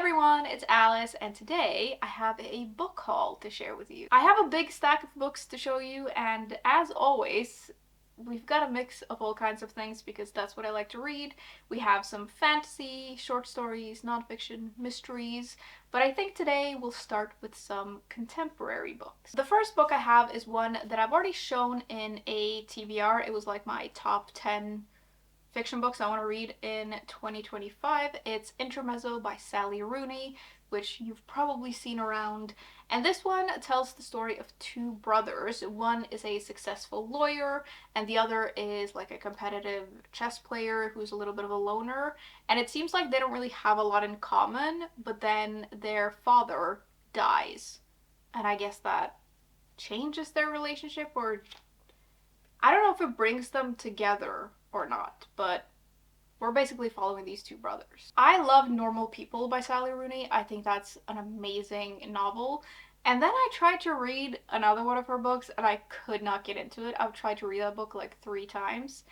everyone, it's Alice, and today I have a book haul to share with you. I have a big stack of books to show you, and as always, we've got a mix of all kinds of things because that's what I like to read. We have some fantasy, short stories, nonfiction, mysteries, but I think today we'll start with some contemporary books. The first book I have is one that I've already shown in a TBR. It was like my top 10 fiction books I want to read in 2025. It's Intermezzo by Sally Rooney, which you've probably seen around. And this one tells the story of two brothers. One is a successful lawyer, and the other is like a competitive chess player who's a little bit of a loner. And it seems like they don't really have a lot in common, but then their father dies. And I guess that changes their relationship, or I don't know if it brings them together or not, but we're basically following these two brothers. I love Normal People by Sally Rooney. I think that's an amazing novel. And then I tried to read another one of her books and I could not get into it. I've tried to read that book like 3 times.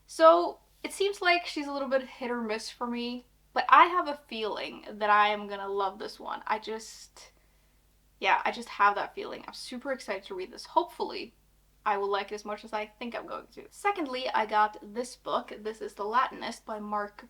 So it seems like she's a little bit hit or miss for me, but I have a feeling that I am gonna love this one. I just have that feeling. I'm super excited to read this. Hopefully I will like it as much as I think I'm going to. Secondly, I got this book. This is The Latinist by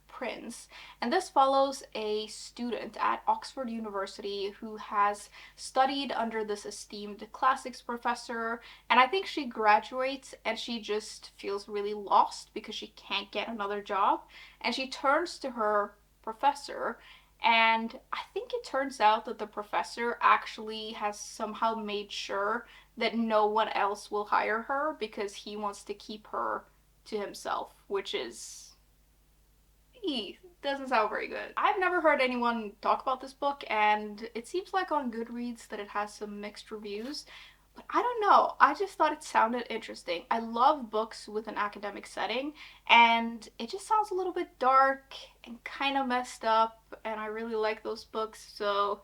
Prins, and this follows a student at Oxford University who has studied under this esteemed classics professor, and I think she graduates and she just feels really lost because she can't get another job, and she turns to her professor. And I think it turns out that the professor actually has somehow made sure that no one else will hire her because he wants to keep her to himself, which is... doesn't sound very good. I've never heard anyone talk about this book, and it seems like on Goodreads that it has some mixed reviews, but I don't know. I just thought it sounded interesting. I love books with an academic setting, and it just sounds a little bit dark and kind of messed up, and I really like those books, so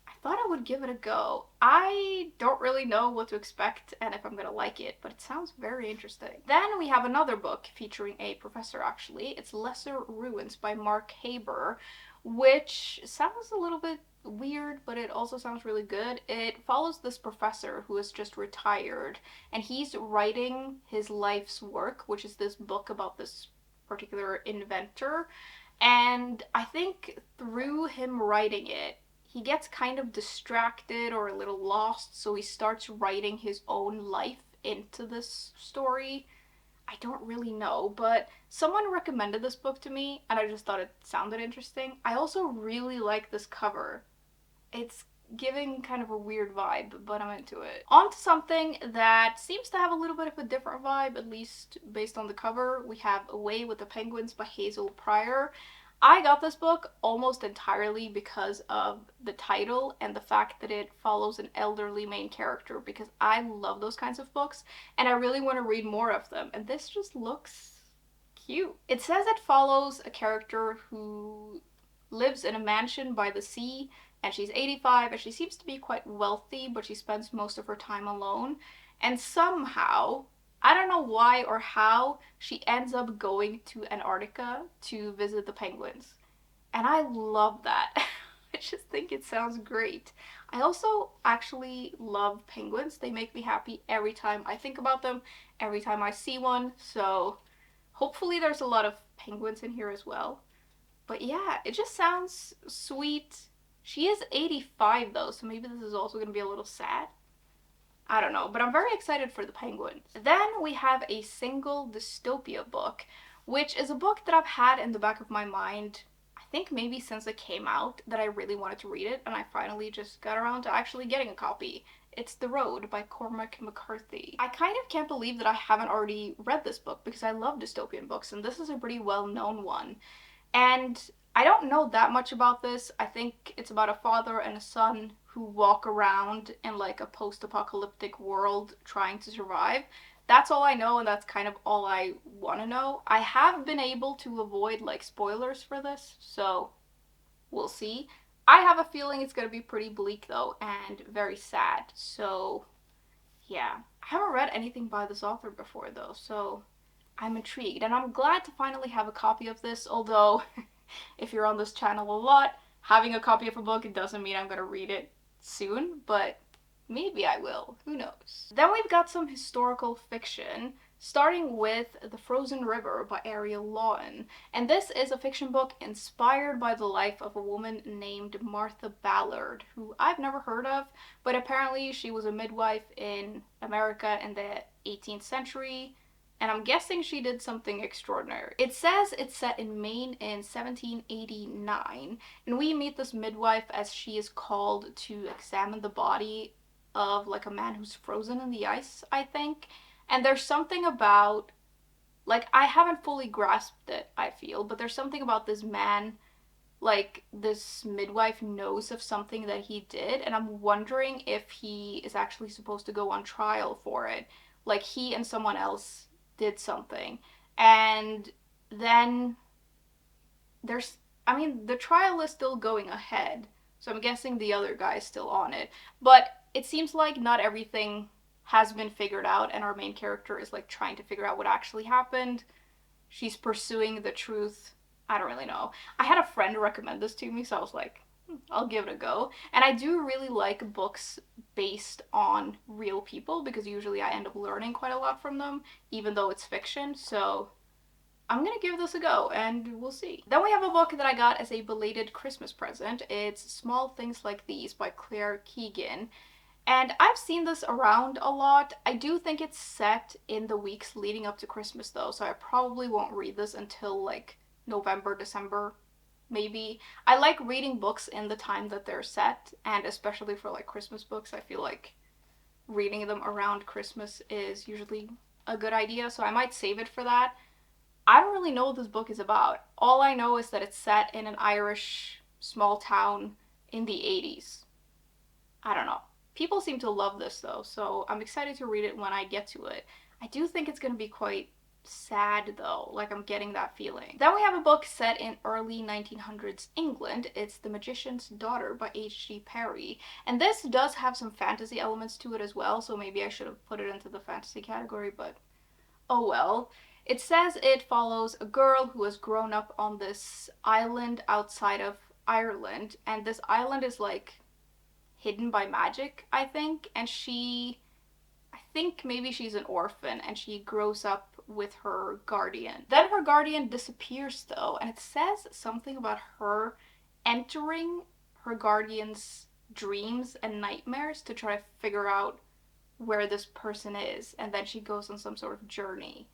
I thought I would give it a go. I don't really know what to expect and if I'm gonna like it, but it sounds very interesting. Then we have another book featuring a professor, actually. It's Lesser Ruins by Haber, which sounds a little bit weird, but it also sounds really good. It follows this professor who is just retired, and he's writing his life's work, which is this book about this particular inventor. And I think through him writing it, he gets kind of distracted or a little lost, so he starts writing his own life into this story. I don't really know, but someone recommended this book to me, and I just thought it sounded interesting. I also really like this cover. It's giving kind of a weird vibe, but I'm into it. On to something that seems to have a little bit of a different vibe, at least based on the cover. We have Away with the Penguins by Hazel Pryor. I got this book almost entirely because of the title and the fact that it follows an elderly main character, because I love those kinds of books and I really want to read more of them, and this just looks cute. It says it follows a character who lives in a mansion by the sea, and she's 85 and she seems to be quite wealthy, but she spends most of her time alone, and somehow, I don't know why or how, she ends up going to Antarctica to visit the penguins. And I love that. I just think it sounds great. I also actually love penguins. They make me happy every time I think about them, every time I see one, so hopefully there's a lot of penguins in here as well. But yeah, it just sounds sweet. She is 85 though, so maybe this is also going to be a little sad. I don't know, but I'm very excited for the penguins. Then we have a single dystopia book, which is a book that I've had in the back of my mind, I think maybe since it came out, that I really wanted to read it, and I finally just got around to actually getting a copy. It's The Road by Cormac McCarthy. I kind of can't believe that I haven't already read this book because I love dystopian books, and this is a pretty well-known one. And I don't know that much about this. I think it's about a father and a son who walk around in like a post-apocalyptic world trying to survive. That's all I know, and that's kind of all I want to know. I have been able to avoid like spoilers for this, so we'll see. I have a feeling it's going to be pretty bleak though, and very sad, so yeah. I haven't read anything by this author before though, so I'm intrigued, and I'm glad to finally have a copy of this, although if you're on this channel a lot, having a copy of a book, it doesn't mean I'm gonna read it soon, but maybe I will. Who knows? Then we've got some historical fiction, starting with The Frozen River by Ariel Lawhon. And this is a fiction book inspired by the life of a woman named Martha Ballard, who I've never heard of, but apparently she was a midwife in America in the 18th century, and I'm guessing she did something extraordinary. It says it's set in Maine in 1789, and we meet this midwife as she is called to examine the body of like a man who's frozen in the ice, I think. And there's something about, like, I haven't fully grasped it, I feel, but there's something about this man, like this midwife knows of something that he did, and I'm wondering if he is actually supposed to go on trial for it. Like he and someone else did something. And then there's, I mean, the trial is still going ahead, so I'm guessing the other guy's still on it. But it seems like not everything has been figured out, and our main character is like trying to figure out what actually happened. She's pursuing the truth. I don't really know. I had a friend recommend this to me, so I was like, I'll give it a go. And I do really like books based on real people because usually I end up learning quite a lot from them, even though it's fiction. So I'm gonna give this a go and we'll see. Then we have a book that I got as a belated Christmas present. It's Small Things Like These by Claire Keegan. And I've seen this around a lot. I do think it's set in the weeks leading up to Christmas though, so I probably won't read this until like November, December, maybe. I like reading books in the time that they're set, and especially for like Christmas books, I feel like reading them around Christmas is usually a good idea, so I might save it for that. I don't really know what this book is about. All I know is that it's set in an Irish small town in the 80s. I don't know. People seem to love this though, so I'm excited to read it when I get to it. I do think it's gonna be quite sad though, like I'm getting that feeling. Then we have a book set in early 1900s England. It's The Magician's Daughter by H.G. Parry. And this does have some fantasy elements to it as well, so maybe I should have put it into the fantasy category, but oh well. It says it follows a girl who has grown up on this island outside of Ireland, and this island is like hidden by magic, I think, and I think maybe she's an orphan and she grows up with her guardian. Then her guardian disappears though, and it says something about her entering her guardian's dreams and nightmares to try to figure out where this person is, and then she goes on some sort of journey.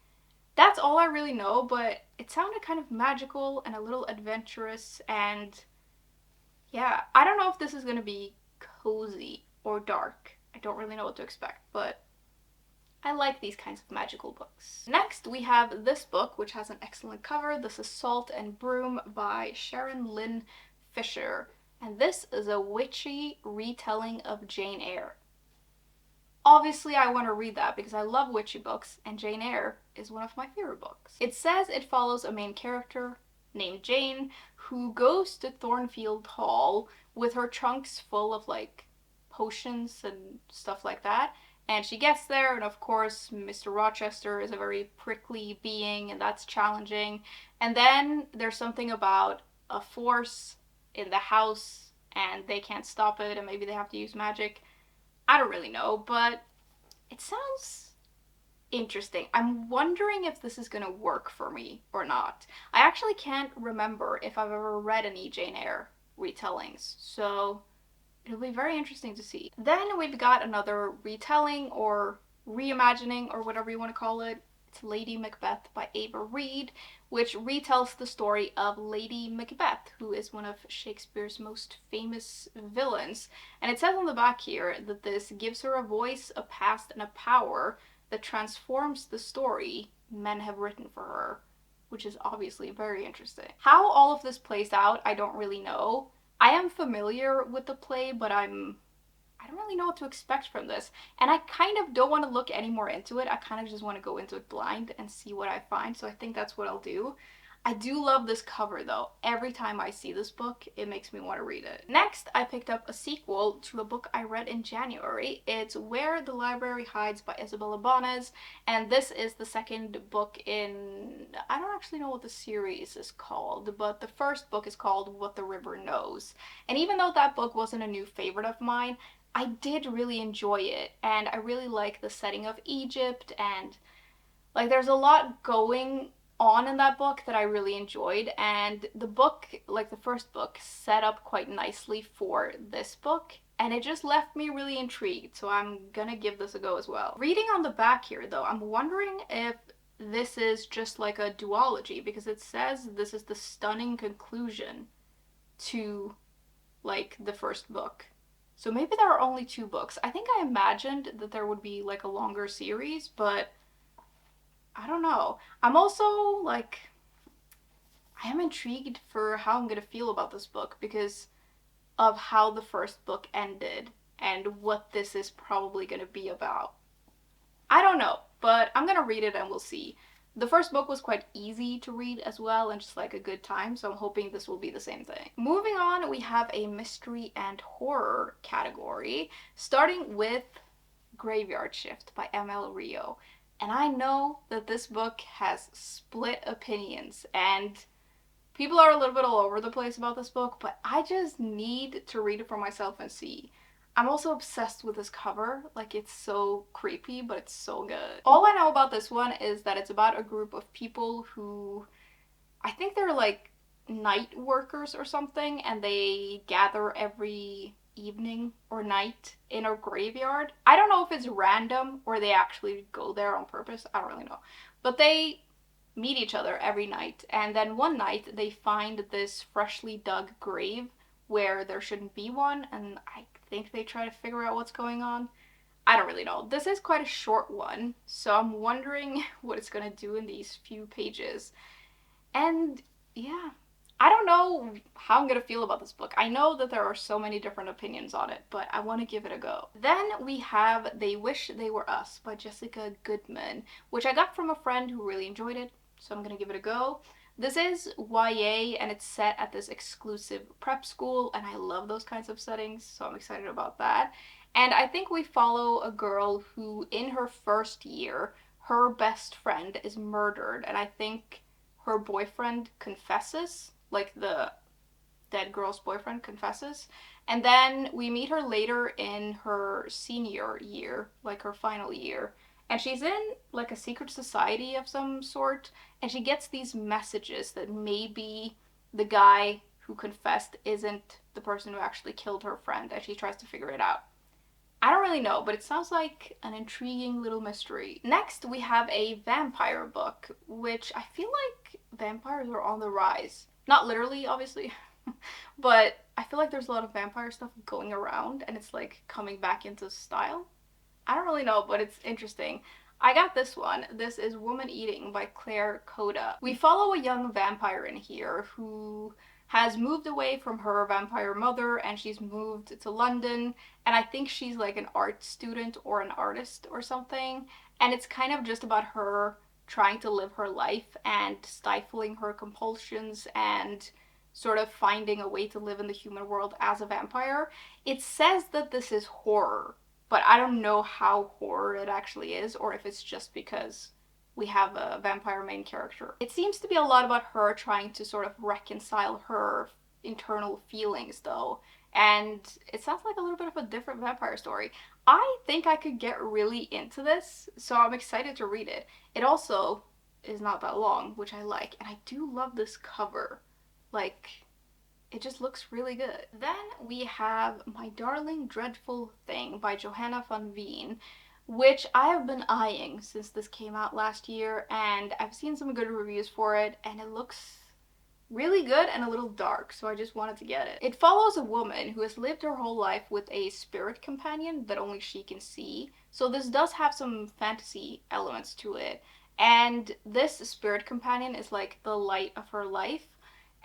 That's all I really know, but it sounded kind of magical and a little adventurous, and yeah, I don't know if this is gonna be cozy or dark. I don't really know what to expect, but I like these kinds of magical books. Next, we have this book, which has an excellent cover. This is Salt and Broom by Sharon Lynn Fisher, and this is a witchy retelling of Jane Eyre. Obviously, I want to read that because I love witchy books, and Jane Eyre is one of my favorite books. It says it follows a main character named Jane who goes to Thornfield Hall with her trunks full of like potions and stuff like that. And she gets there, and of course, Mr. Rochester is a very prickly being, and that's challenging. And then there's something about a force in the house, and they can't stop it, and maybe they have to use magic. I don't really know, but it sounds interesting. I'm wondering if this is gonna work for me or not. I actually can't remember if I've ever read any Jane Eyre retellings, so it'll be very interesting to see. Then we've got another retelling or reimagining or whatever you want to call it. It's Lady Macbeth by Ava Reid, which retells the story of Lady Macbeth, who is one of Shakespeare's most famous villains. And it says on the back here that this gives her a voice, a past, and a power that transforms the story men have written for her, which is obviously very interesting. How all of this plays out, I don't really know. I am familiar with the play, but I don't really know what to expect from this. And I kind of don't want to look any more into it. I kind of just want to go into it blind and see what I find. So I think that's what I'll do. I do love this cover though. Every time I see this book, it makes me want to read it. Next, I picked up a sequel to a book I read in January. It's Where the Library Hides by Isabel Ibañez, and this is the second book in, I don't actually know what the series is called, but the first book is called What the River Knows. And even though that book wasn't a new favorite of mine, I did really enjoy it, and I really like the setting of Egypt, and like there's a lot going on in that book that I really enjoyed, and the book, like the first book, set up quite nicely for this book, and it just left me really intrigued, so I'm gonna give this a go as well. Reading on the back here though, I'm wondering if this is just like a duology, because it says this is the stunning conclusion to like the first book. So maybe there are only two books. I think I imagined that there would be like a longer series, but I don't know. I'm also like, I am intrigued for how I'm gonna feel about this book because of how the first book ended and what this is probably gonna be about. I don't know, but I'm gonna read it and we'll see. The first book was quite easy to read as well and just like a good time, so I'm hoping this will be the same thing. Moving on, we have a mystery and horror category, starting with Graveyard Shift by ML Rio. And I know that this book has split opinions, and people are a little bit all over the place about this book, but I just need to read it for myself and see. I'm also obsessed with this cover. Like, it's so creepy, but it's so good. All I know about this one is that it's about a group of people who, I think they're like night workers or something, and they gather every evening or night in a graveyard. I don't know if it's random or they actually go there on purpose. I don't really know. But they meet each other every night, and then one night they find this freshly dug grave where there shouldn't be one, and I think they try to figure out what's going on. I don't really know. This is quite a short one, so I'm wondering what it's gonna do in these few pages. And yeah, I don't know how I'm gonna feel about this book. I know that there are so many different opinions on it, but I want to give it a go. Then we have They Wish They Were Us by Jessica Goodman, which I got from a friend who really enjoyed it, so I'm gonna give it a go. This is YA and it's set at this exclusive prep school, and I love those kinds of settings, so I'm excited about that. And I think we follow a girl who, in her first year, her best friend is murdered, and I think her boyfriend confesses, like the dead girl's boyfriend confesses. And then we meet her later in her senior year, like her final year. And she's in like a secret society of some sort, and she gets these messages that maybe the guy who confessed isn't the person who actually killed her friend, and she tries to figure it out. I don't really know, but it sounds like an intriguing little mystery. Next, we have a vampire book, which I feel like vampires are on the rise. Not literally, obviously, but I feel like there's a lot of vampire stuff going around and it's like coming back into style. I don't really know, but it's interesting. I got this one. This is Woman Eating by Claire Kohda. We follow a young vampire in here who has moved away from her vampire mother and she's moved to London, and I think she's like an art student or an artist or something, and it's kind of just about her trying to live her life and stifling her compulsions and sort of finding a way to live in the human world as a vampire. It says that this is horror, but I don't know how horror it actually is, or if it's just because we have a vampire main character. It seems to be a lot about her trying to sort of reconcile her internal feelings though, and it sounds like a little bit of a different vampire story. I think I could get really into this, so I'm excited to read it. It also is not that long, which I like, and I do love this cover. Like, it just looks really good. Then we have My Darling Dreadful Thing by Johanna van Veen, which I have been eyeing since this came out last year, and I've seen some good reviews for it, and it looks really good and a little dark, so I just wanted to get it. It follows a woman who has lived her whole life with a spirit companion that only she can see, so this does have some fantasy elements to it, and this spirit companion is like the light of her life,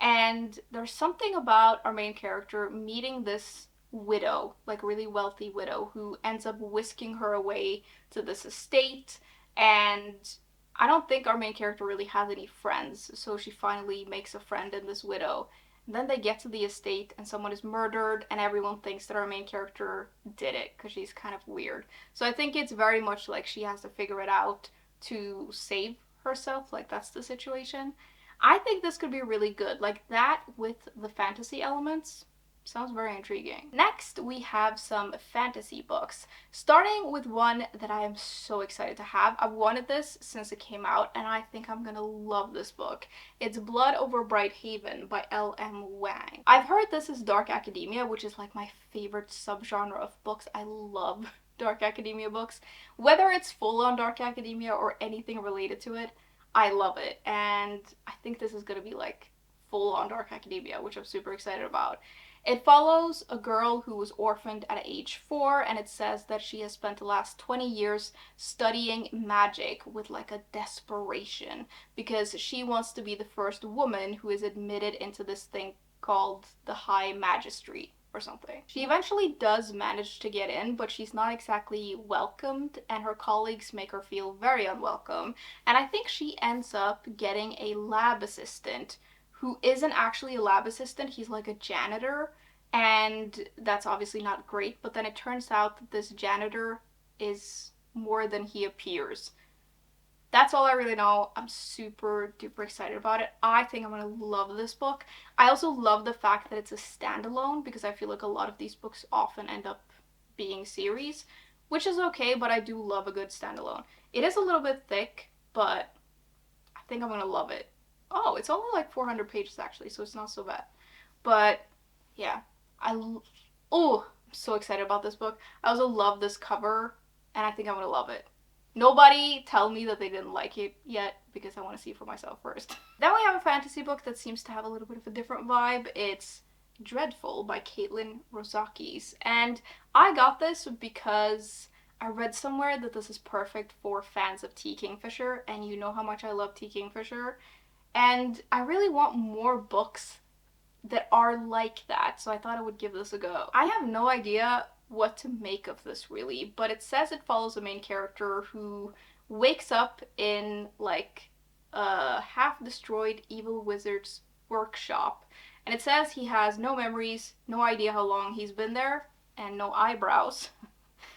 and there's something about our main character meeting this widow, like really wealthy widow, who ends up whisking her away to this estate, and I don't think our main character really has any friends, so she finally makes a friend in this widow. And then they get to the estate and someone is murdered and everyone thinks that our main character did it because she's kind of weird. So I think it's very much like she has to figure it out to save herself, like that's the situation. I think this could be really good. Like that with the fantasy elements sounds very intriguing. Next, we have some fantasy books, starting with one that I am so excited to have. I've wanted this since it came out, and I think I'm gonna love this book. It's Blood Over Bright Haven by L.M. Wang. I've heard this is dark academia, which is like my favorite subgenre of books. I love dark academia books. Whether it's full on dark academia or anything related to it, I love it. And I think this is gonna be like full on dark academia, which I'm super excited about. It follows a girl who was orphaned at age 4, and it says that she has spent the last 20 years studying magic with like a desperation because she wants to be the first woman who is admitted into this thing called the High Magistracy or something. She eventually does manage to get in, but she's not exactly welcomed, and her colleagues make her feel very unwelcome. And I think she ends up getting a lab assistant who isn't actually a lab assistant, he's like a janitor, and that's obviously not great, but then it turns out that this janitor is more than he appears. That's all I really know. I'm super duper excited about it. I think I'm gonna love this book. I also love the fact that it's a standalone because I feel like a lot of these books often end up being series, which is okay, but I do love a good standalone. It is a little bit thick, but I think I'm gonna love it. Oh, it's only like 400 pages actually, so it's not so bad. But yeah, oh, I'm so excited about this book. I also love this cover, and I think I'm gonna love it. Nobody tell me that they didn't like it yet because I want to see for myself first. Then we have a fantasy book that seems to have a little bit of a different vibe. It's Dreadful by Caitlin Rozakis, and I got this because I read somewhere that this is perfect for fans of T. Kingfisher, and you know how much I love T. Kingfisher. And I really want more books that are like that, so I thought I would give this a go. I have no idea what to make of this really, but it says it follows a main character who wakes up in like a half destroyed evil wizard's workshop, and it says he has no memories, no idea how long he's been there, and no eyebrows.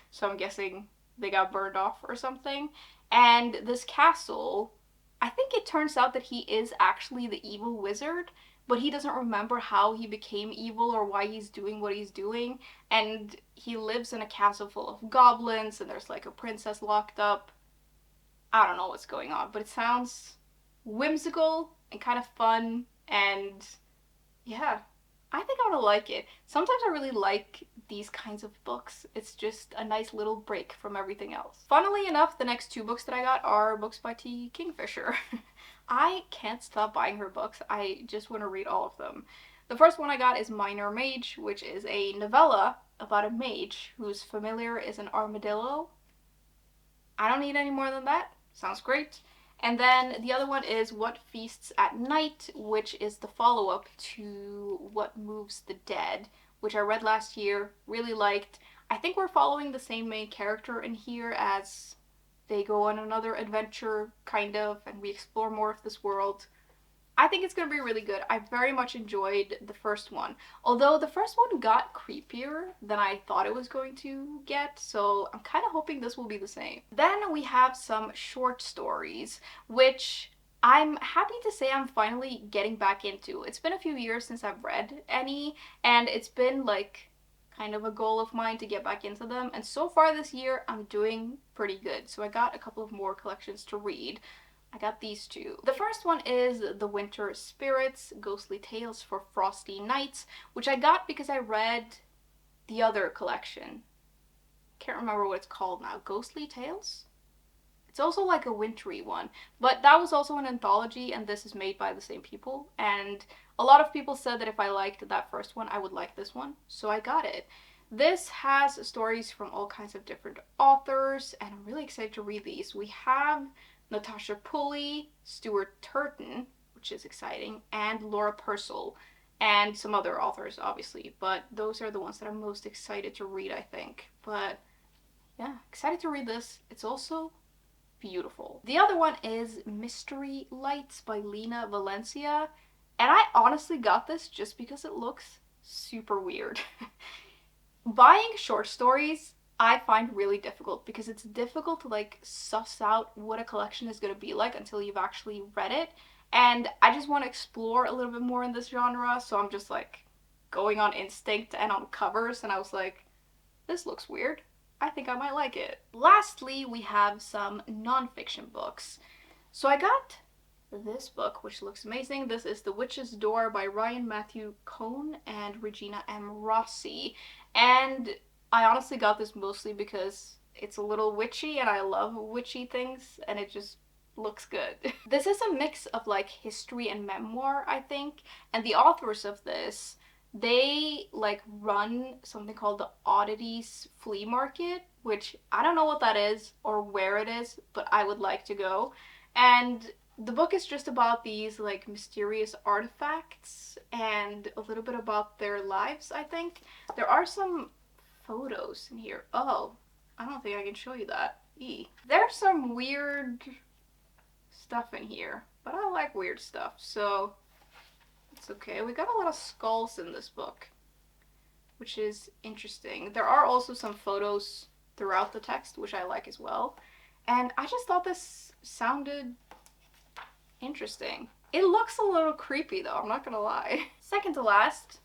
So I'm guessing they got burned off or something. And this castle, I think it turns out that he is actually the evil wizard, but he doesn't remember how he became evil or why he's doing what he's doing. And he lives in a castle full of goblins, and there's like a princess locked up. I don't know what's going on, but it sounds whimsical and kind of fun, and yeah, I think I'm gonna like it. Sometimes I really like these kinds of books. It's just a nice little break from everything else. Funnily enough, the next 2 books that I got are books by T. Kingfisher. I can't stop buying her books. I just want to read all of them. The first one I got is Minor Mage, which is a novella about a mage whose familiar is an armadillo. I don't need any more than that. Sounds great. And then the other one is What Feasts at Night, which is the follow-up to What Moves the Dead, which I read last year, really liked. I think we're following the same main character in here as they go on another adventure, kind of, and we explore more of this world. I think it's going to be really good. I very much enjoyed the first one. Although the first one got creepier than I thought it was going to get, so I'm kind of hoping this will be the same. Then we have some short stories, which I'm happy to say I'm finally getting back into. It's been a few years since I've read any, and it's been like kind of a goal of mine to get back into them, and so far this year I'm doing pretty good. So I got a couple of more collections to read. I got these 2. The first one is The Winter Spirits, Ghostly Tales for Frosty Nights, which I got because I read the other collection. Can't remember what it's called now. Ghostly Tales? It's also like a wintry one, but that was also an anthology, and this is made by the same people, and a lot of people said that if I liked that first one, I would like this one, so I got it. This has stories from all kinds of different authors, and I'm really excited to read these. We have Natasha Pulley, Stuart Turton, which is exciting, and Laura Purcell, and some other authors, obviously, but those are the ones that I'm most excited to read, I think. But yeah, excited to read this. It's also beautiful. The other one is Mystery Lights by Lena Valencia, and I honestly got this just because it looks super weird. Buying short stories I find really difficult because it's difficult to like suss out what a collection is going to be like until you've actually read it. And I just want to explore a little bit more in this genre, so I'm just like going on instinct and on covers, and I was like, this looks weird. I think I might like it. Lastly, we have some nonfiction books. So I got this book, which looks amazing. This is The Witch's Door by Ryan Matthew Cohn and Regina M. Rossi. And I honestly got this mostly because it's a little witchy and I love witchy things and it just looks good. This is a mix of like history and memoir, I think. And the authors of this, they like run something called the Oddities Flea Market, which I don't know what that is or where it is, but I would like to go. And the book is just about these like mysterious artifacts and a little bit about their lives, I think. There are some photos in here. Oh, I don't think I can show you that. There's some weird stuff in here, but I like weird stuff, so it's okay. We got a lot of skulls in this book, which is interesting. There are also some photos throughout the text, which I like as well. And I just thought this sounded interesting. It looks a little creepy though, I'm not gonna lie. Second to last,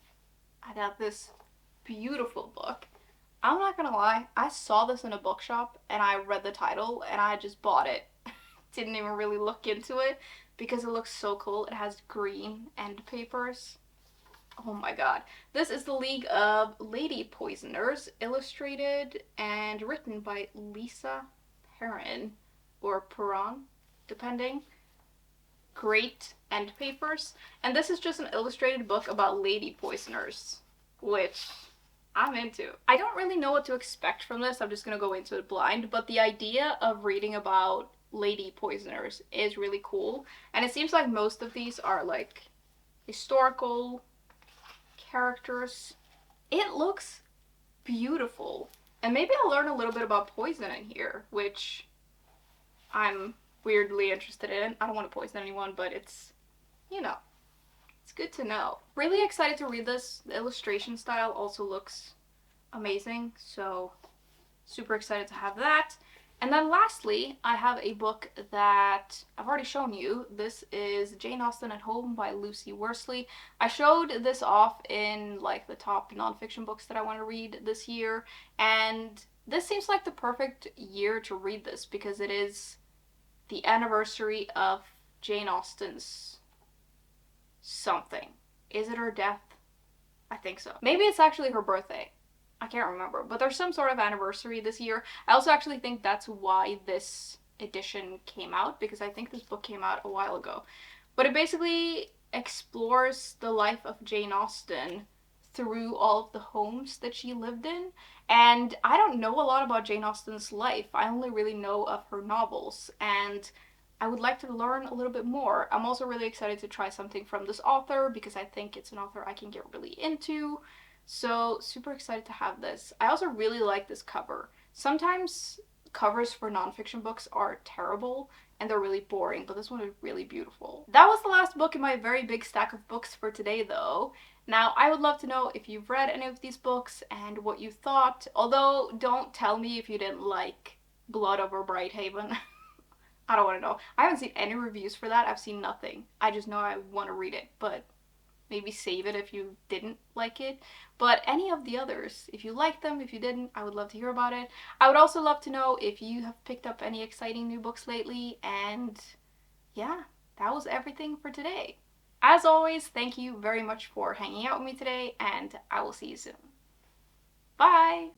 I got this beautiful book. I'm not gonna lie, I saw this in a bookshop and I read the title and I just bought it. Didn't even really look into it because it looks so cool. It has green end papers. Oh my god. This is The League of Lady Poisoners, illustrated and written by Lisa Perrin, or Perron, depending. Great end papers. And this is just an illustrated book about lady poisoners, which I'm into. I don't really know what to expect from this. I'm just gonna go into it blind, but the idea of reading about lady poisoners is really cool. And it seems like most of these are like historical characters. It looks beautiful. And maybe I'll learn a little bit about poison in here, which I'm weirdly interested in. I don't want to poison anyone, but it's, you know, it's good to know. Really excited to read this. The illustration style also looks amazing, so super excited to have that. And then lastly, I have a book that I've already shown you. This is Jane Austen at Home by Lucy Worsley. I showed this off in like the top nonfiction books that I want to read this year, and this seems like the perfect year to read this because it is the anniversary of Jane Austen's something. Is it her death? I think so. Maybe it's actually her birthday. I can't remember, but there's some sort of anniversary this year. I also actually think that's why this edition came out, because I think this book came out a while ago. But it basically explores the life of Jane Austen through all of the homes that she lived in. And I don't know a lot about Jane Austen's life. I only really know of her novels, and I would like to learn a little bit more. I'm also really excited to try something from this author because I think it's an author I can get really into. So super excited to have this. I also really like this cover. Sometimes covers for nonfiction books are terrible and they're really boring, but this one is really beautiful. That was the last book in my very big stack of books for today though. Now, I would love to know if you've read any of these books and what you thought, although don't tell me if you didn't like Blood over Brighthaven. I don't want to know. I haven't seen any reviews for that. I've seen nothing. I just know I want to read it, but maybe save it if you didn't like it. But any of the others, if you liked them, if you didn't, I would love to hear about it. I would also love to know if you have picked up any exciting new books lately. And yeah, that was everything for today. As always, thank you very much for hanging out with me today, and I will see you soon. Bye!